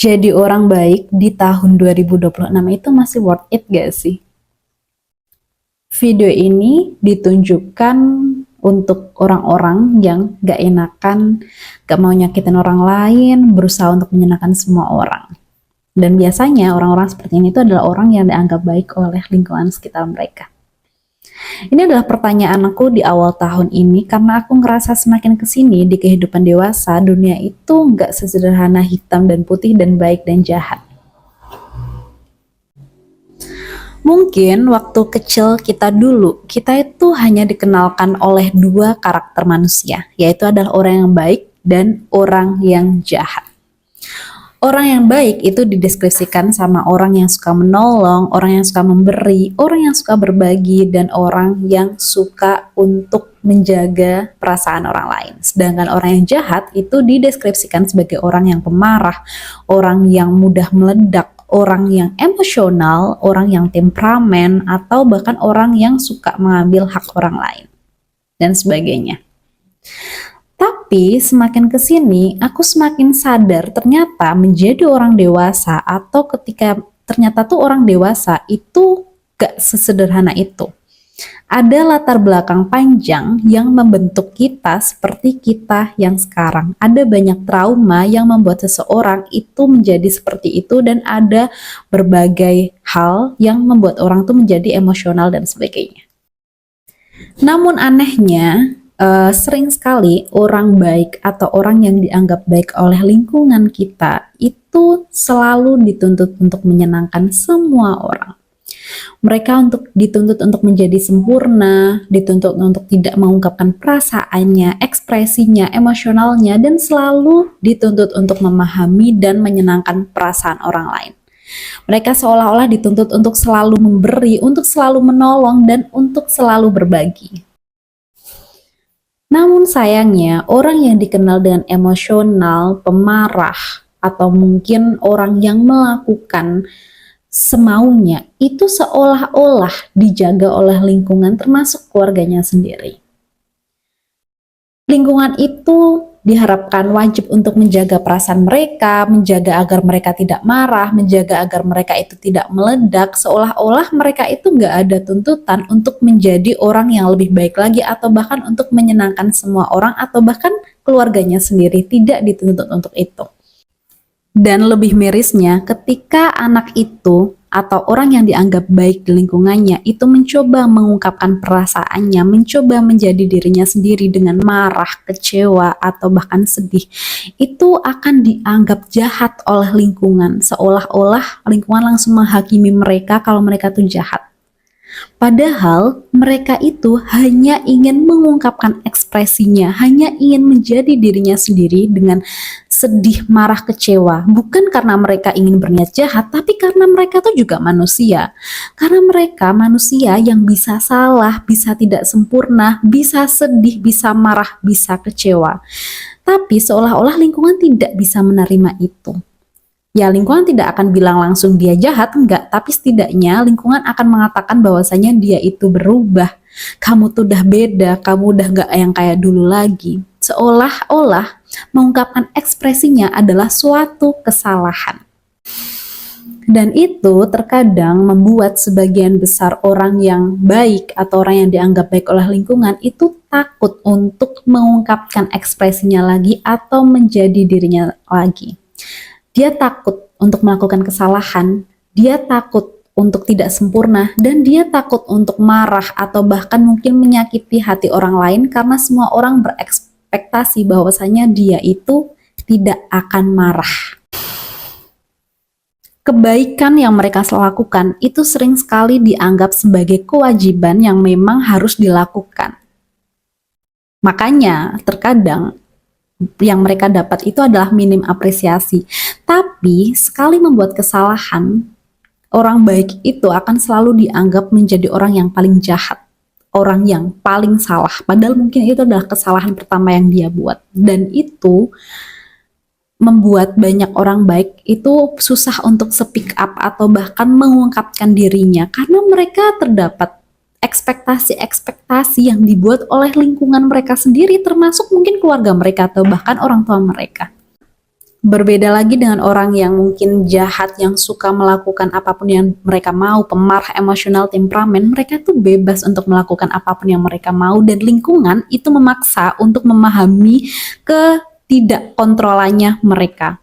Jadi orang baik di tahun 2026 itu masih worth it gak sih? Video ini ditunjukkan untuk orang-orang yang gak enakan, gak mau nyakitin orang lain, berusaha untuk menyenangkan semua orang. Dan biasanya orang-orang seperti ini itu adalah orang yang dianggap baik oleh lingkungan sekitar mereka. Ini adalah pertanyaan aku di awal tahun ini karena aku ngerasa semakin kesini di kehidupan dewasa, dunia itu nggak sesederhana hitam dan putih dan baik dan jahat. Mungkin waktu kecil kita dulu, kita itu hanya dikenalkan oleh dua karakter manusia, yaitu adalah orang yang baik dan orang yang jahat. Orang yang baik itu dideskripsikan sama orang yang suka menolong, orang yang suka memberi, orang yang suka berbagi, dan orang yang suka untuk menjaga perasaan orang lain. Sedangkan orang yang jahat itu dideskripsikan sebagai orang yang pemarah, orang yang mudah meledak, orang yang emosional, orang yang temperamen, atau bahkan orang yang suka mengambil hak orang lain, dan sebagainya. Tapi semakin kesini, aku semakin sadar ternyata menjadi orang dewasa atau ketika ternyata tuh orang dewasa itu gak sesederhana itu. Ada latar belakang panjang yang membentuk kita seperti kita yang sekarang. Ada banyak trauma yang membuat seseorang itu menjadi seperti itu dan ada berbagai hal yang membuat orang tuh menjadi emosional dan sebagainya. Namun anehnya, sering sekali orang baik atau orang yang dianggap baik oleh lingkungan kita itu selalu dituntut untuk menyenangkan semua orang. Mereka dituntut untuk menjadi sempurna, dituntut untuk tidak mengungkapkan perasaannya, ekspresinya, emosionalnya, dan selalu dituntut untuk memahami dan menyenangkan perasaan orang lain. Mereka seolah-olah dituntut untuk selalu memberi, untuk selalu menolong, dan untuk selalu berbagi. Namun sayangnya, orang yang dikenal dengan emosional, pemarah, atau mungkin orang yang melakukan semaunya, itu seolah-olah dijaga oleh lingkungan termasuk keluarganya sendiri. Lingkungan itu diharapkan wajib untuk menjaga perasaan mereka, menjaga agar mereka tidak marah, menjaga agar mereka itu tidak meledak, seolah-olah mereka itu nggak ada tuntutan untuk menjadi orang yang lebih baik lagi atau bahkan untuk menyenangkan semua orang atau bahkan keluarganya sendiri, tidak dituntut untuk itu. Dan lebih mirisnya, ketika anak itu atau orang yang dianggap baik di lingkungannya itu mencoba mengungkapkan perasaannya, mencoba menjadi dirinya sendiri dengan marah, kecewa, atau bahkan sedih, itu akan dianggap jahat oleh lingkungan, seolah-olah lingkungan langsung menghakimi mereka kalau mereka tuh jahat. Padahal mereka itu hanya ingin mengungkapkan ekspresinya, hanya ingin menjadi dirinya sendiri dengan sedih, marah, kecewa. Bukan karena mereka ingin berniat jahat, tapi karena mereka tuh juga manusia. Karena mereka manusia yang bisa salah, bisa tidak sempurna, bisa sedih, bisa marah, bisa kecewa. Tapi seolah-olah lingkungan tidak bisa menerima itu. Ya, lingkungan tidak akan bilang langsung dia jahat, enggak, tapi setidaknya lingkungan akan mengatakan bahwasanya dia itu berubah, kamu tuh udah beda, kamu udah enggak yang kayak dulu lagi. Seolah-olah mengungkapkan ekspresinya adalah suatu kesalahan. Dan itu terkadang membuat sebagian besar orang yang baik atau orang yang dianggap baik oleh lingkungan itu takut untuk mengungkapkan ekspresinya lagi atau menjadi dirinya lagi. Dia takut untuk melakukan kesalahan, dia takut untuk tidak sempurna, dan dia takut untuk marah atau bahkan mungkin menyakiti hati orang lain karena semua orang berekspektasi bahwasanya dia itu tidak akan marah. Kebaikan yang mereka lakukan itu sering sekali dianggap sebagai kewajiban yang memang harus dilakukan. Makanya terkadang yang mereka dapat itu adalah minim apresiasi. Tapi sekali membuat kesalahan, orang baik itu akan selalu dianggap menjadi orang yang paling jahat, orang yang paling salah. Padahal mungkin itu adalah kesalahan pertama yang dia buat. Dan itu membuat banyak orang baik itu susah untuk speak up atau bahkan mengungkapkan dirinya karena mereka terdapat ekspektasi-ekspektasi yang dibuat oleh lingkungan mereka sendiri, termasuk mungkin keluarga mereka atau bahkan orang tua mereka. Berbeda lagi dengan orang yang mungkin jahat, yang suka melakukan apapun yang mereka mau, pemarah, emosional, temperamen, mereka tuh bebas untuk melakukan apapun yang mereka mau, dan lingkungan itu memaksa untuk memahami ketidak kontrolannya mereka.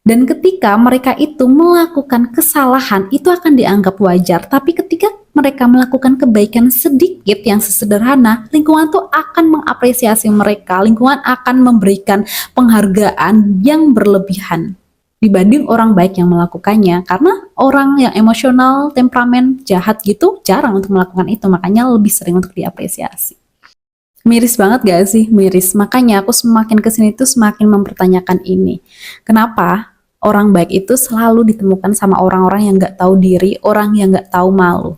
Dan ketika mereka itu melakukan kesalahan, itu akan dianggap wajar. Tapi ketika mereka melakukan kebaikan sedikit yang sesederhana, lingkungan tuh akan mengapresiasi mereka. Lingkungan akan memberikan penghargaan yang berlebihan dibanding orang baik yang melakukannya. Karena orang yang emosional, temperamen, jahat gitu jarang untuk melakukan itu. Makanya lebih sering untuk diapresiasi. Miris banget gak sih? Miris. Makanya aku semakin kesini tuh semakin mempertanyakan ini. Kenapa orang baik itu selalu ditemukan sama orang-orang yang gak tahu diri, orang yang gak tahu malu?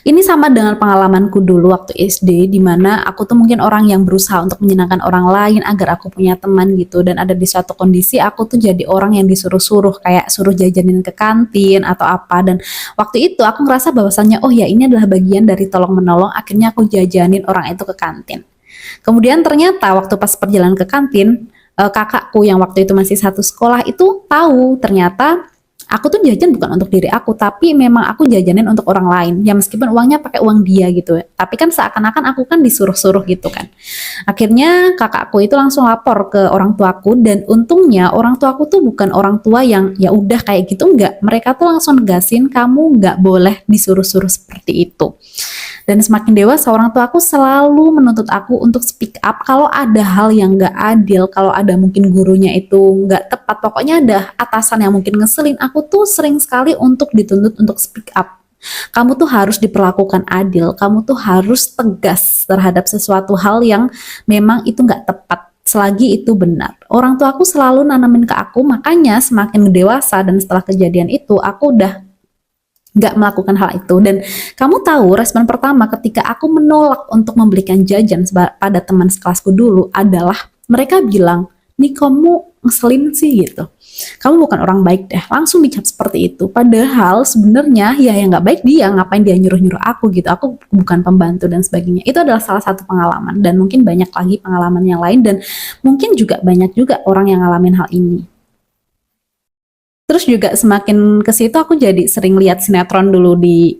Ini sama dengan pengalamanku dulu waktu SD, dimana aku tuh mungkin orang yang berusaha untuk menyenangkan orang lain agar aku punya teman gitu, dan ada di suatu kondisi aku tuh jadi orang yang disuruh-suruh, kayak suruh jajanin ke kantin atau apa. Dan waktu itu aku ngerasa bahwasannya, oh ya ini adalah bagian dari tolong menolong, akhirnya aku jajanin orang itu ke kantin. Kemudian ternyata waktu pas perjalanan ke kantin, kakakku yang waktu itu masih satu sekolah itu tahu ternyata aku tuh jajan bukan untuk diri aku, tapi memang aku jajanin untuk orang lain. Ya meskipun uangnya pakai uang dia gitu, tapi kan seakan-akan aku kan disuruh-suruh gitu kan. Akhirnya kakakku itu langsung lapor ke orang tuaku, dan untungnya orang tuaku tuh bukan orang tua yang ya udah kayak gitu, enggak. Mereka tuh langsung negasin, kamu nggak boleh disuruh-suruh seperti itu. Dan semakin dewasa, orang tua aku selalu menuntut aku untuk speak up kalau ada hal yang gak adil, kalau ada mungkin gurunya itu gak tepat, pokoknya ada atasan yang mungkin ngeselin, aku tuh sering sekali untuk dituntut untuk speak up. Kamu tuh harus diperlakukan adil, kamu tuh harus tegas terhadap sesuatu hal yang memang itu gak tepat, selagi itu benar. Orang tua aku selalu nanamin ke aku, makanya semakin dewasa dan setelah kejadian itu, aku udah nggak melakukan hal itu. Dan kamu tahu respon pertama ketika aku menolak untuk membelikan jajan pada teman sekelasku dulu adalah mereka bilang, nih kamu ngeselin sih gitu, kamu bukan orang baik deh, langsung dicap seperti itu. Padahal sebenarnya ya yang nggak baik dia, ngapain dia nyuruh-nyuruh aku gitu, aku bukan pembantu dan sebagainya. Itu adalah salah satu pengalaman, dan mungkin banyak lagi pengalaman yang lain, dan mungkin juga banyak juga orang yang ngalamin hal ini. Terus juga semakin ke situ aku jadi sering lihat sinetron dulu di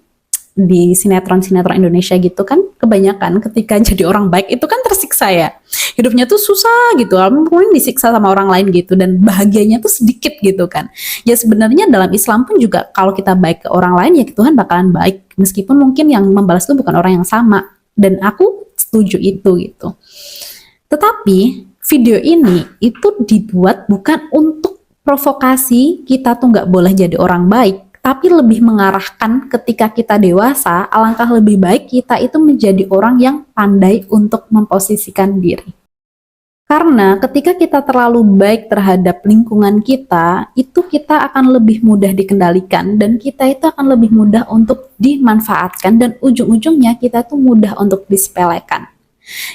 sinetron-sinetron Indonesia gitu kan, kebanyakan ketika jadi orang baik itu kan tersiksa ya. Hidupnya tuh susah gitu, mungkin disiksa sama orang lain gitu, dan bahagianya tuh sedikit gitu kan. Ya sebenarnya dalam Islam pun juga kalau kita baik ke orang lain ya Tuhan bakalan baik, meskipun mungkin yang membalas itu bukan orang yang sama, dan aku setuju itu gitu. Tetapi video ini itu dibuat bukan untuk provokasi kita tuh nggak boleh jadi orang baik, tapi lebih mengarahkan ketika kita dewasa, alangkah lebih baik kita itu menjadi orang yang pandai untuk memposisikan diri. Karena ketika kita terlalu baik terhadap lingkungan kita, itu kita akan lebih mudah dikendalikan, dan kita itu akan lebih mudah untuk dimanfaatkan, dan ujung-ujungnya kita tuh mudah untuk disepelekan.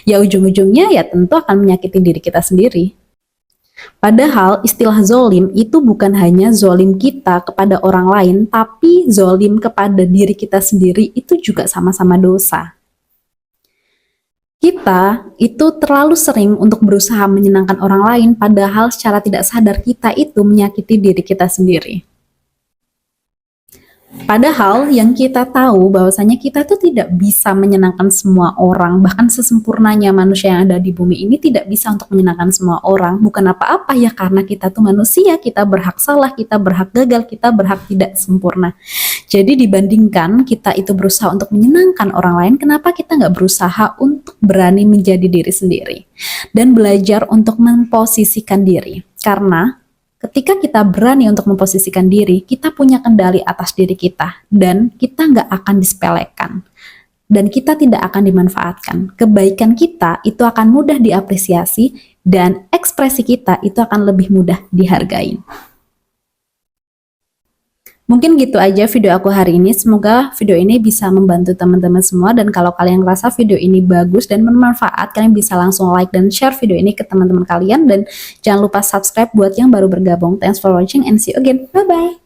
Ya ujung-ujungnya ya tentu akan menyakiti diri kita sendiri. Padahal istilah zolim itu bukan hanya zolim kita kepada orang lain, tapi zolim kepada diri kita sendiri itu juga sama-sama dosa. Kita itu terlalu sering untuk berusaha menyenangkan orang lain, padahal secara tidak sadar kita itu menyakiti diri kita sendiri. Padahal yang kita tahu bahwasanya kita tuh tidak bisa menyenangkan semua orang, bahkan sesempurnanya manusia yang ada di bumi ini tidak bisa untuk menyenangkan semua orang. Bukan apa-apa ya, karena kita tuh manusia, kita berhak salah, kita berhak gagal, kita berhak tidak sempurna. Jadi dibandingkan kita itu berusaha untuk menyenangkan orang lain, kenapa kita nggak berusaha untuk berani menjadi diri sendiri dan belajar untuk memposisikan diri? Karena ketika kita berani untuk memposisikan diri, kita punya kendali atas diri kita, dan kita nggak akan disepelekan, dan kita tidak akan dimanfaatkan. Kebaikan kita itu akan mudah diapresiasi, dan ekspresi kita itu akan lebih mudah dihargai. Mungkin gitu aja video aku hari ini, semoga video ini bisa membantu teman-teman semua, dan kalau kalian merasa video ini bagus dan bermanfaat, kalian bisa langsung like dan share video ini ke teman-teman kalian, dan jangan lupa subscribe buat yang baru bergabung. Thanks for watching and see you again, bye-bye!